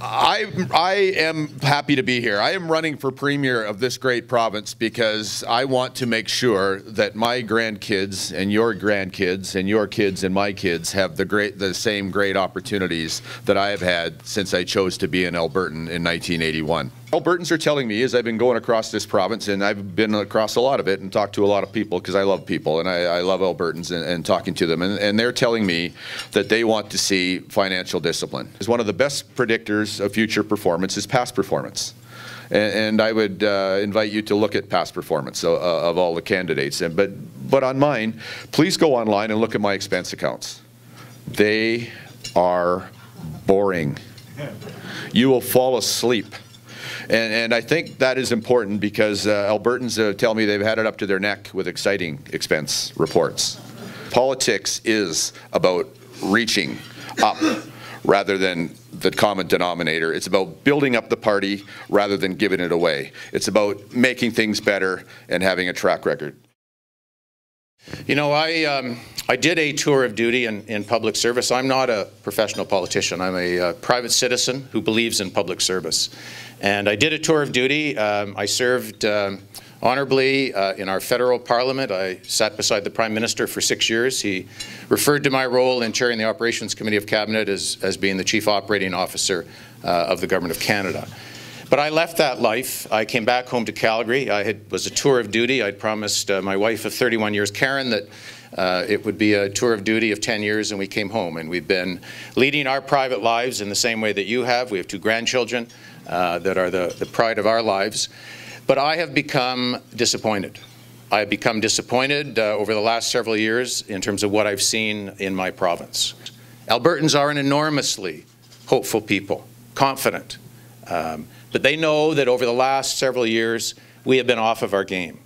I am happy to be here. I am running for premier of this great province because I want to make sure that my grandkids and your kids and my kids have the same great opportunities that I have had since I chose to be an Albertan in 1981. Albertans are telling me, as I've been going across this province, and I've been across a lot of it and talked to a lot of people because I love people and I love Albertans and talking to them, and they're telling me that they want to see financial discipline. It's one of the best predictors of future performance is past performance. And I would invite you to look at past performance of all the candidates. But on mine, please go online and look at my expense accounts. They are boring. You will fall asleep. And I think that is important because Albertans tell me they've had it up to their neck with exciting expense reports. Politics is about reaching up rather than the common denominator. It's about building up the party rather than giving it away. It's about making things better and having a track record. You know, I did a tour of duty in public service. I'm not a professional politician. I'm a private citizen who believes in public service. And I did a tour of duty. I served honorably in our federal parliament. I sat beside the Prime Minister for 6 years. He referred to my role in chairing the Operations Committee of Cabinet as being the Chief Operating Officer of the Government of Canada. But I left that life. I came back home to Calgary. Was a tour of duty. I'd promised my wife of 31 years, Karen, that it would be a tour of duty of 10 years, and we came home. And we've been leading our private lives in the same way that you have. We have 2 grandchildren that are the pride of our lives. But I have become disappointed. I have become disappointed over the last several years in terms of what I've seen in my province. Albertans are an enormously hopeful people, confident. But they know that over the last several years, we have been off of our game.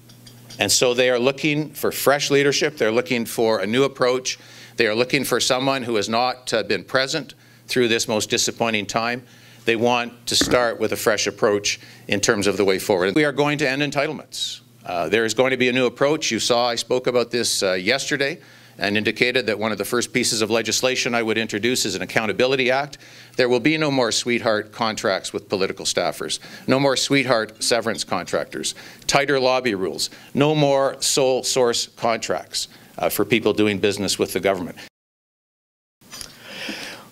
And so they are looking for fresh leadership. They're looking for a new approach. They are looking for someone who has not been present through this most disappointing time. They want to start with a fresh approach in terms of the way forward. We are going to end entitlements. There is going to be a new approach. You saw I spoke about this yesterday and indicated that one of the first pieces of legislation I would introduce is an Accountability Act. There will be no more sweetheart contracts with political staffers, no more sweetheart severance contractors, tighter lobby rules, no more sole source contracts for people doing business with the government.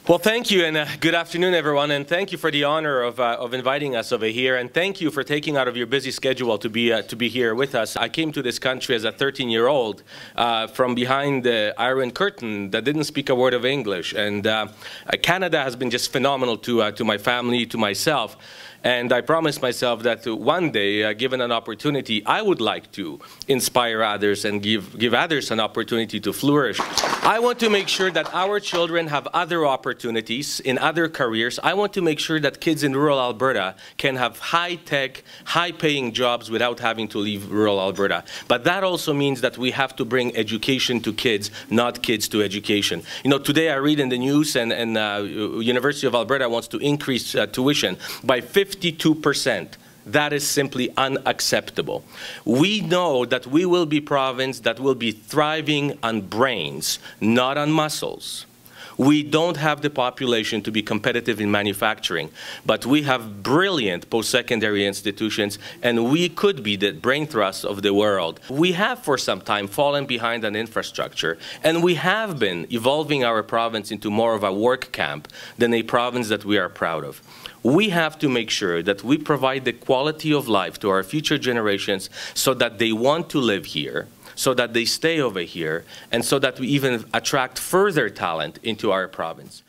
Well, thank you, and good afternoon, everyone, and thank you for the honor of inviting us over here, and thank you for taking out of your busy schedule to be here with us. I came to this country as a 13-year-old from behind the Iron Curtain that didn't speak a word of English, and Canada has been just phenomenal to my family, to myself. And I promised myself that one day, given an opportunity, I would like to inspire others and give others an opportunity to flourish. I want to make sure that our children have other opportunities in other careers. I want to make sure that kids in rural Alberta can have high-tech, high-paying jobs without having to leave rural Alberta. But that also means that we have to bring education to kids, not kids to education. You know, today I read in the news and University of Alberta wants to increase tuition by 52%. That is simply unacceptable. We know that we will be a province that will be thriving on brains, not on muscles. We don't have the population to be competitive in manufacturing, but we have brilliant post-secondary institutions, and we could be the brain trust of the world. We have for some time fallen behind on infrastructure, and we have been evolving our province into more of a work camp than a province that we are proud of. We have to make sure that we provide the quality of life to our future generations so that they want to live here, so that they stay over here, and so that we even attract further talent into our province.